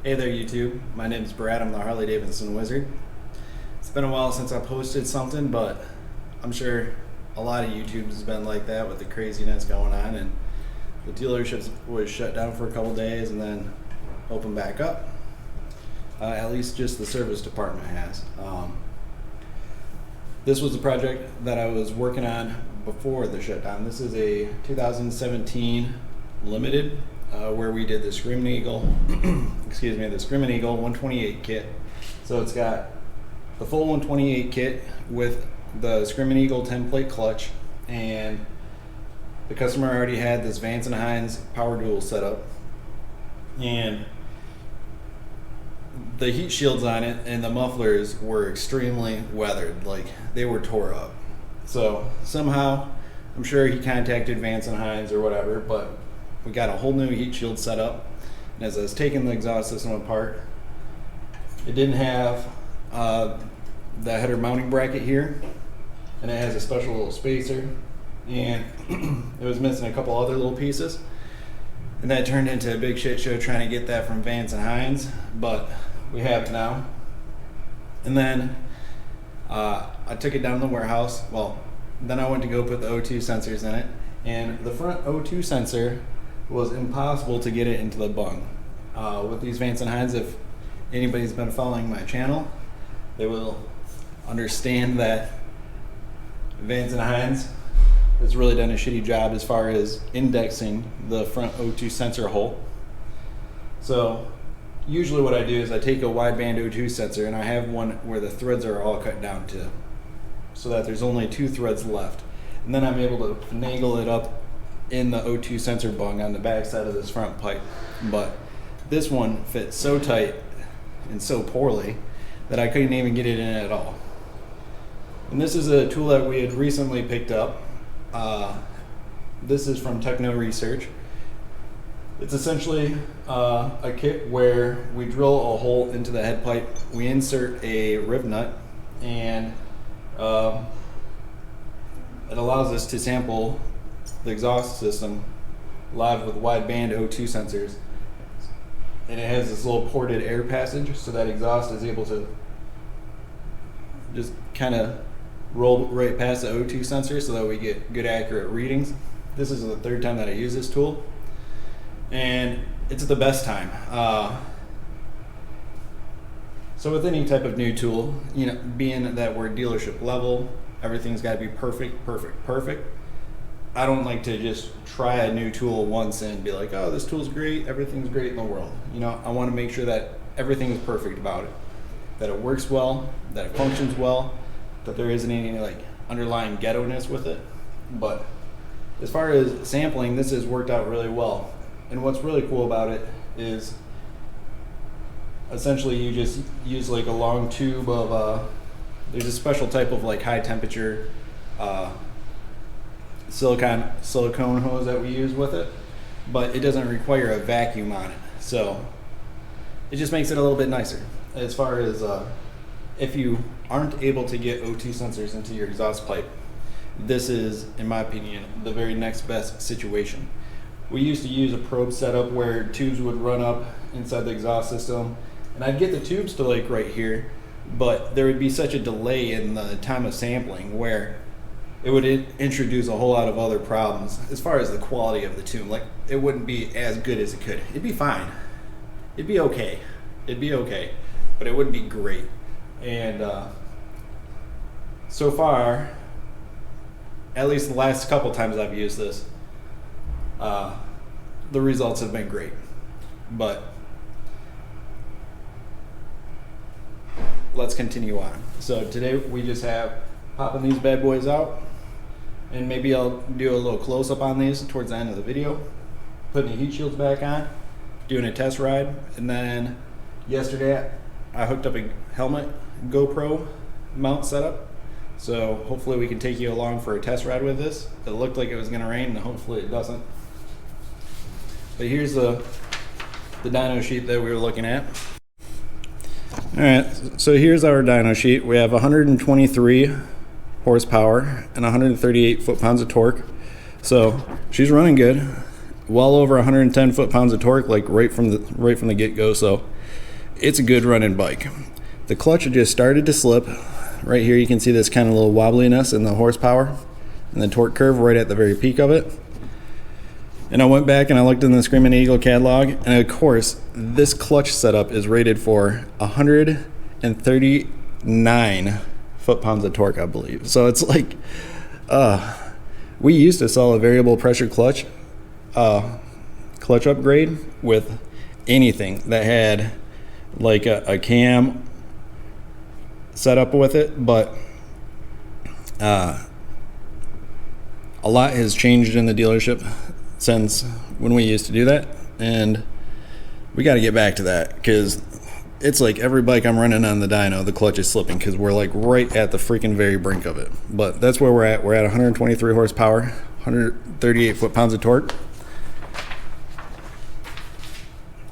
Hey there YouTube, my name is Brad, I'm the Harley Davidson Wizard. It's been a while since I posted something, but I'm sure a lot of YouTube has been like that with the craziness going on, and the dealership was shut down for a couple days and then opened back up. At least just the service department has. This was a project that I was working on before the shutdown. This is a 2017 Limited where we did the Screaming Eagle, excuse me, the Screaming Eagle 128 kit. So it's got the full 128 kit with the Screaming Eagle 10-plate clutch, and the customer already had this Vance and Hines power dual set up, and the heat shields on it and the mufflers were extremely weathered, like they were tore up. So somehow, I'm sure he contacted Vance and Hines or whatever, but we got a whole new heat shield set up. And as I was taking the exhaust system apart, it didn't have the header mounting bracket here, and it has a special little spacer, and it was missing a couple other little pieces, and that turned into a big shit show trying to get that from Vance and Hines, but we have it now. And then I took it down to the warehouse. Well, then I went to go put the O2 sensors in it, and the front O2 sensor was impossible to get it into the bung. With these Vance and Hines, if anybody's been following my channel, they will understand that Vance and Hines has really done a shitty job as far as indexing the front O2 sensor hole. So usually what I do is I take a wideband O2 sensor and I have one where the threads are all cut down to, so that there's only 2 threads left. And then I'm able to finagle it up in the O2 sensor bung on the back side of this front pipe. But this one fits so tight and so poorly that I couldn't even get it in at all. And this is a tool that we had recently picked up. This is from Techno Research. It's essentially a kit where we drill a hole into the head pipe, we insert a rib nut, and it allows us to sample the exhaust system live with wideband O2 sensors. And it has this little ported air passage, so that exhaust is able to just kind of roll right past the O2 sensor so that we get good accurate readings. This is the 3rd time that I use this tool, and it's the best time. So with any type of new tool, you know, being that we're dealership level, everything's got to be perfect. I don't like to just try a new tool once and be like, oh, this tool's great, everything's great in the world. You know, I want to make sure that everything is perfect about it, that it works well, that it functions well, that there isn't any like underlying ghetto-ness with it. But as far as sampling, this has worked out really well. And what's really cool about it is essentially you just use like a long tube of there's a special type of like high temperature silicone hose that we use with it, but it doesn't require a vacuum on it, so it just makes it a little bit nicer. As far as if you aren't able to get O2 sensors into your exhaust pipe, this is, in my opinion, the very next best situation. We used to use a probe setup where tubes would run up inside the exhaust system, and I'd get the tubes to like right here, but there would be such a delay in the time of sampling where it would introduce a whole lot of other problems as far as the quality of the tube. Like, it wouldn't be as good as it could. It'd be fine. It'd be okay. But it wouldn't be great. And so far, at least the last couple times I've used this, the results have been great. But let's continue on. So today we just have popping these bad boys out, and maybe I'll do a little close-up on these towards the end of the video, putting the heat shields back on, doing a test ride, and then yesterday I hooked up a helmet GoPro mount setup, so hopefully we can take you along for a test ride with this. It looked like it was going to rain, and hopefully it doesn't. But here's the dyno sheet that we were looking at. Alright, so here's our dyno sheet. We have 123 horsepower and 138 foot-pounds of torque. So she's running good. well over 110 foot-pounds of torque, like right from the get-go. So it's a good running bike. The clutch just started to slip. Right here you can see this kind of little wobbliness in the horsepower and the torque curve right at the very peak of it. And I went back and I looked in the Screaming Eagle catalog, and of course this clutch setup is rated for 139 foot-pounds of torque, I believe. So it's like, we used to sell a variable pressure clutch upgrade with anything that had like a cam set up with it, but a lot has changed in the dealership since when we used to do that, and we got to get back to that, because it's like every bike I'm running on the dyno, the clutch is slipping, because we're like right at the freaking very brink of it. But that's where we're at 123 horsepower, 138 foot-pounds of torque.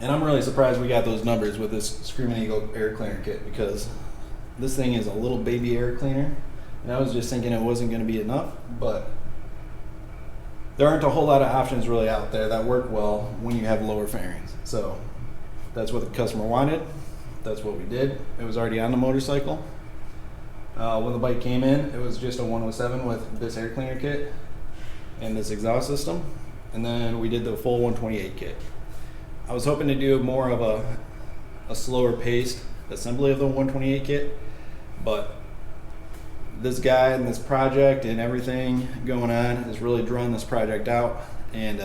And I'm really surprised we got those numbers with this Screaming Eagle air cleaner kit, because this thing is a little baby air cleaner, and I was just thinking it wasn't going to be enough, but there aren't a whole lot of options really out there that work well when you have lower fairings. So that's what the customer wanted. That's what we did. It was already on the motorcycle. When the bike came in, it was just a 107 with this air cleaner kit and this exhaust system. And then we did the full 128 kit. I was hoping to do more of a slower paced assembly of the 128 kit, but this guy and this project and everything going on has really drawn this project out. And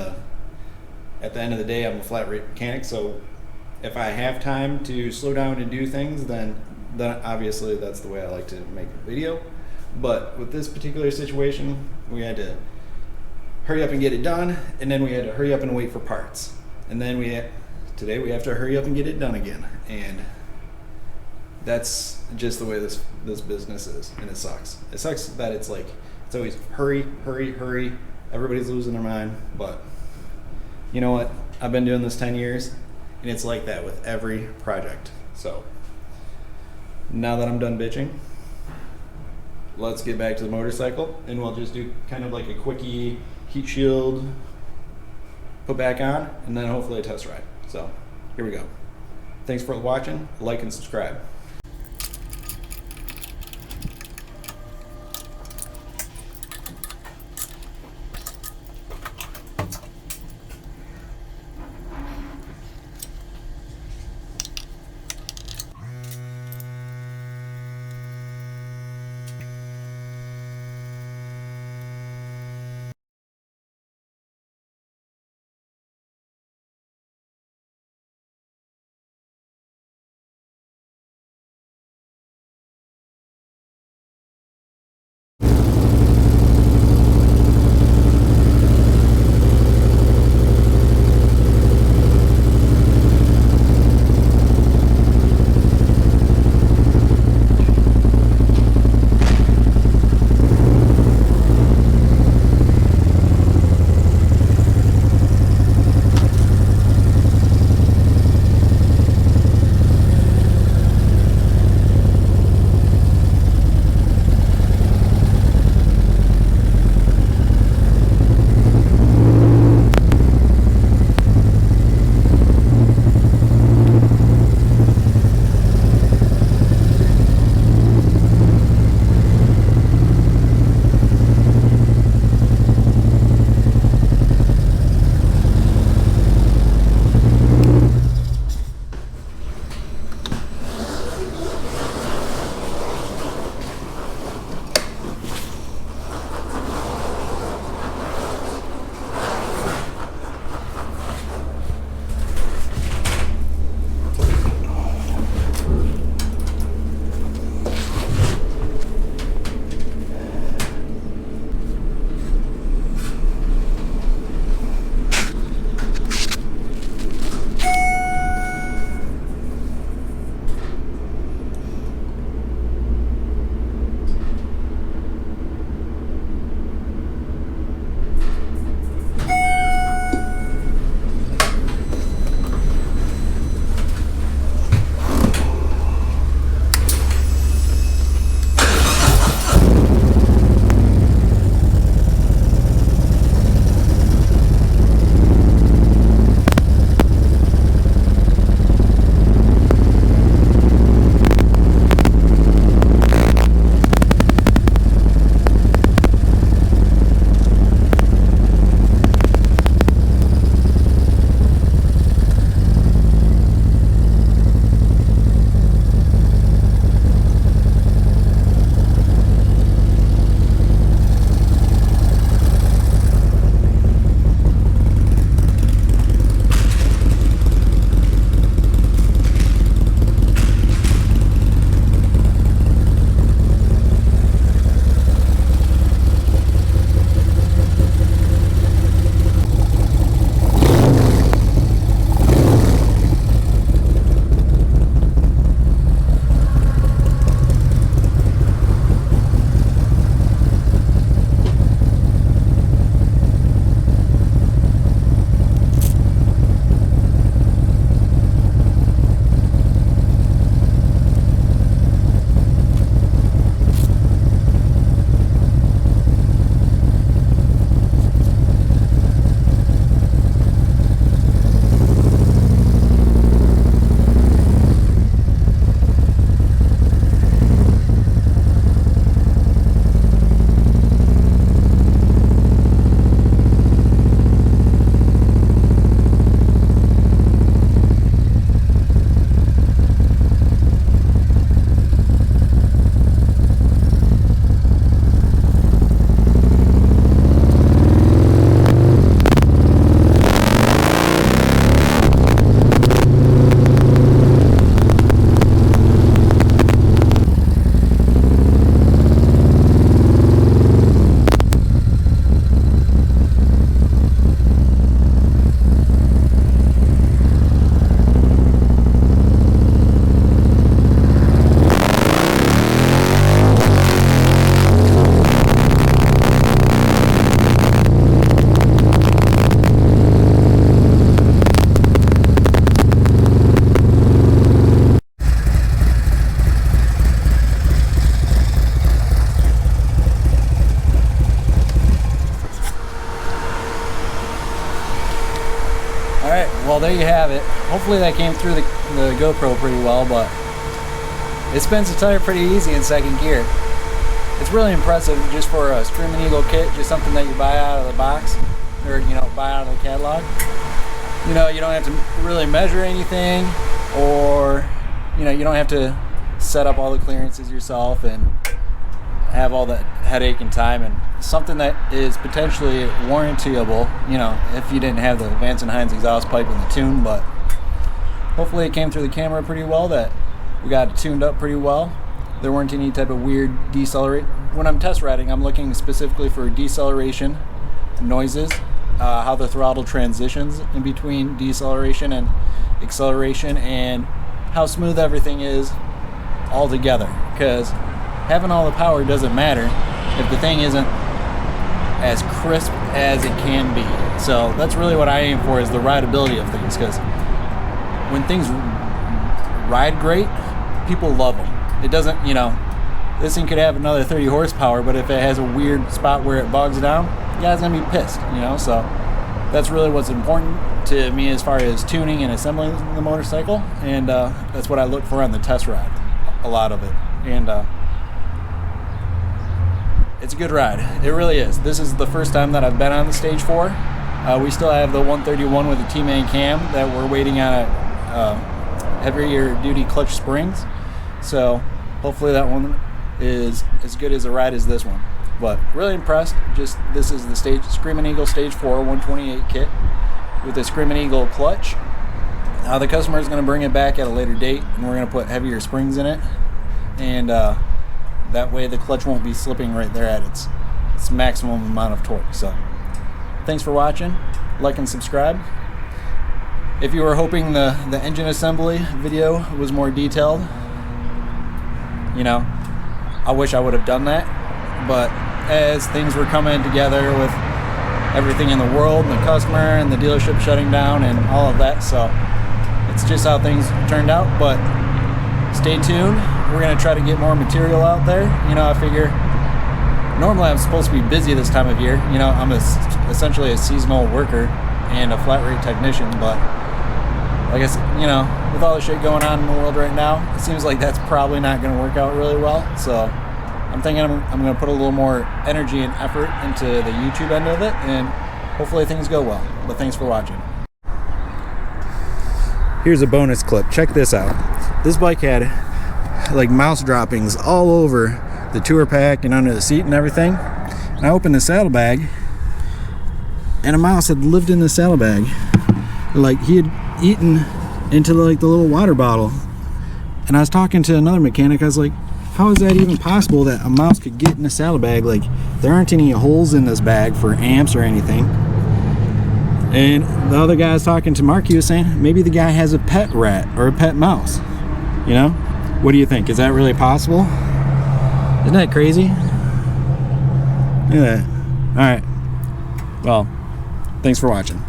at the end of the day, I'm a flat rate mechanic, so if I have time to slow down and do things, then obviously that's the way I like to make a video. But with this particular situation, we had to hurry up and get it done, and then we had to hurry up and wait for parts. And then today we have to hurry up and get it done again. And that's just the way this business is, and it sucks. It sucks that it's always hurry, hurry, hurry. Everybody's losing their mind, but you know what? I've been doing this 10 years, and it's like that with every project. So now that I'm done bitching, let's get back to the motorcycle, and we'll just do kind of like a quickie heat shield put back on, and then hopefully a test ride. So here we go. Thanks for watching. Like and subscribe. there you have it. Hopefully that came through the GoPro pretty well, but it spins the tire pretty easy in second gear. It's really impressive just for a Screaming Eagle kit, just something that you buy out of the box, or buy out of the catalog. You don't have to really measure anything, or you don't have to set up all the clearances yourself and have all that headache and time, and something that is potentially warrantyable, if you didn't have the Vance and Hines exhaust pipe in the tune. But hopefully it came through the camera pretty well, that we got it tuned up pretty well. There weren't any type of weird decelerate. When I'm test riding, I'm looking specifically for deceleration noises, how the throttle transitions in between deceleration and acceleration, and how smooth everything is all together. Because having all the power doesn't matter if the thing isn't as crisp as it can be. So that's really what I aim for, is the rideability of things. Because when things ride great, people love them. It doesn't, this thing could have another 30 horsepower, but if it has a weird spot where it bogs down, the guy's gonna be pissed, So that's really what's important to me as far as tuning and assembling the motorcycle, and that's what I look for on the test ride, a lot of it. And it's a good ride. It really is. This is the first time that I've been on the Stage 4. We still have the 131 with the T-Main cam that we're waiting on a heavier duty clutch springs. So hopefully that one is as good as a ride as this one. But really impressed. This is the Screaming Eagle Stage 4 128 kit with the Screaming Eagle clutch. The customer is going to bring it back at a later date, and we're going to put heavier springs in it, and that way the clutch won't be slipping right there at its maximum amount of torque. So thanks for watching. Like and subscribe. If you were hoping the engine assembly video was more detailed, I wish I would have done that. But as things were coming together with everything in the world, and the customer and the dealership shutting down and all of that, so it's just how things turned out. But stay tuned. We're going to try to get more material out there. I figure normally I'm supposed to be busy this time of year. I'm essentially a seasonal worker and a flat rate technician, but like I said, with all the shit going on in the world right now, it seems like that's probably not going to work out really well. So I'm thinking I'm going to put a little more energy and effort into the YouTube end of it, and hopefully things go well. But thanks for watching. Here's a bonus clip. Check this out. This bike had like mouse droppings all over the tour pack and under the seat and everything. And I opened the saddlebag, and a mouse had lived in the saddlebag. Like, he had eaten into the little water bottle. And I was talking to another mechanic. I was like, how is that even possible that a mouse could get in a saddlebag? Like, there aren't any holes in this bag for amps or anything. And the other guy I was talking to, Mark, he was saying maybe the guy has a pet rat or a pet mouse. What do you think? Is that really possible? Isn't that crazy? Look at that. All right. Well, thanks for watching.